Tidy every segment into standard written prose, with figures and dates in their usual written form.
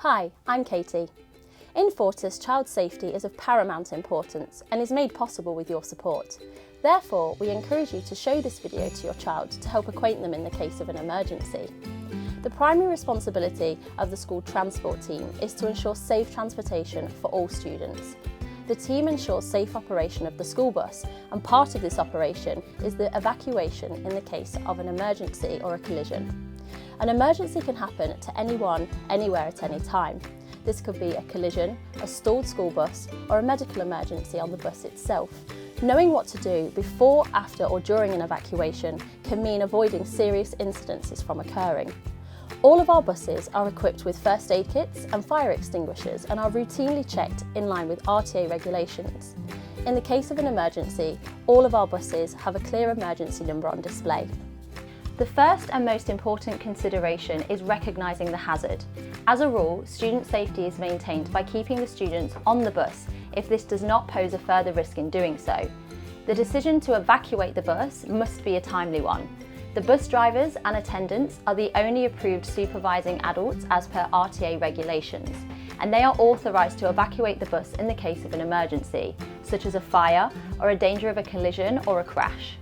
Hi, I'm Katie. In Fortis, child safety is of paramount importance and is made possible with your support. Therefore, we encourage you to show this video to your child to help acquaint them in the case of an emergency. The primary responsibility of the school transport team is to ensure safe transportation for all students. The team ensures safe operation of the school bus, and part of this operation is the evacuation in the case of an emergency or a collision. An emergency can happen to anyone, anywhere at any time. This could be a collision, a stalled school bus, or a medical emergency on the bus itself. Knowing what to do before, after, or during an evacuation can mean avoiding serious incidences from occurring. All of our buses are equipped with first aid kits and fire extinguishers and are routinely checked in line with RTA regulations. In the case of an emergency, all of our buses have a clear emergency number on display. The first and most important consideration is recognising the hazard. As a rule, student safety is maintained by keeping the students on the bus if this does not pose a further risk in doing so. The decision to evacuate the bus must be a timely one. The bus drivers and attendants are the only approved supervising adults as per RTA regulations, and they are authorised to evacuate the bus in the case of an emergency, such as a fire or a danger of a collision or a crash.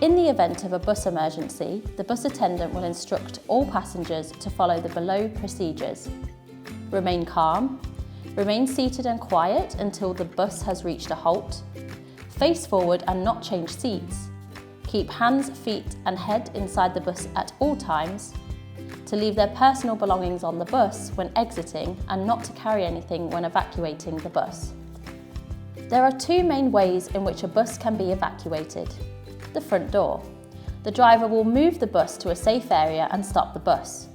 In the event of a bus emergency, the bus attendant will instruct all passengers to follow the below procedures. Remain calm, remain seated and quiet until the bus has reached a halt, face forward and not change seats, keep hands, feet and head inside the bus at all times, to leave their personal belongings on the bus when exiting and not to carry anything when evacuating the bus. There are two main ways in which a bus can be evacuated. The front door. The driver will move the bus to a safe area and stop the bus.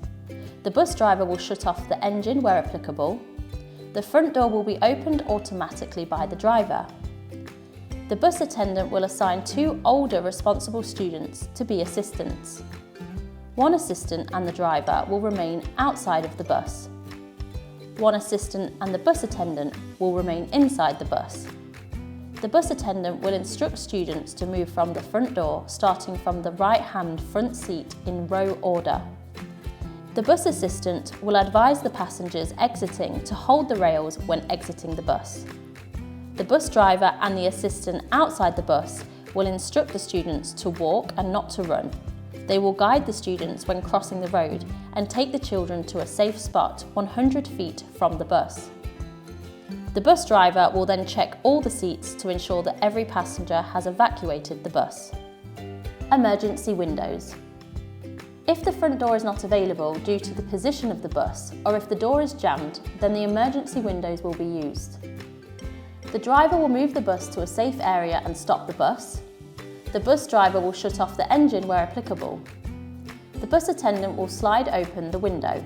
The bus driver will shut off the engine where applicable. The front door will be opened automatically by the driver. The bus attendant will assign two older responsible students to be assistants. One assistant and the driver will remain outside of the bus. One assistant and the bus attendant will remain inside the bus. The bus attendant will instruct students to move from the front door, starting from the right-hand front seat in row order. The bus assistant will advise the passengers exiting to hold the rails when exiting the bus. The bus driver and the assistant outside the bus will instruct the students to walk and not to run. They will guide the students when crossing the road and take the children to a safe spot 100 feet from the bus. The bus driver will then check all the seats to ensure that every passenger has evacuated the bus. Emergency windows. If the front door is not available due to the position of the bus, or if the door is jammed, then the emergency windows will be used. The driver will move the bus to a safe area and stop the bus. The bus driver will shut off the engine where applicable. The bus attendant will slide open the window.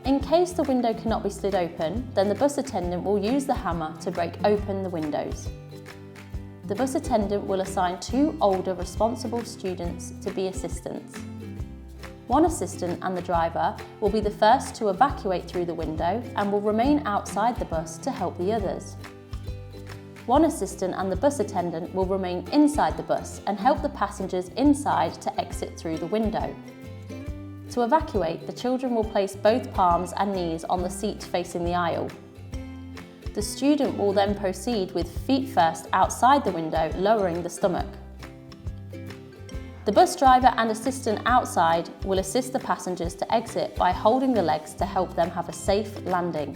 In case the window cannot be slid open, then the bus attendant will use the hammer to break open the windows. The bus attendant will assign two older responsible students to be assistants. One assistant and the driver will be the first to evacuate through the window and will remain outside the bus to help the others. One assistant and the bus attendant will remain inside the bus and help the passengers inside to exit through the window. To evacuate, the children will place both palms and knees on the seat facing the aisle. The student will then proceed with feet first outside the window, lowering the stomach. The bus driver and assistant outside will assist the passengers to exit by holding the legs to help them have a safe landing.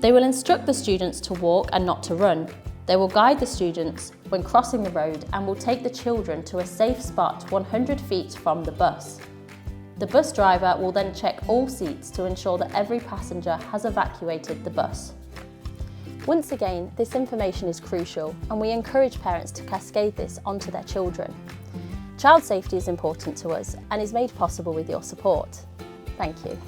They will instruct the students to walk and not to run. They will guide the students when crossing the road and will take the children to a safe spot 100 feet from the bus. The bus driver will then check all seats to ensure that every passenger has evacuated the bus. Once again, this information is crucial and we encourage parents to cascade this onto their children. Child safety is important to us and is made possible with your support. Thank you.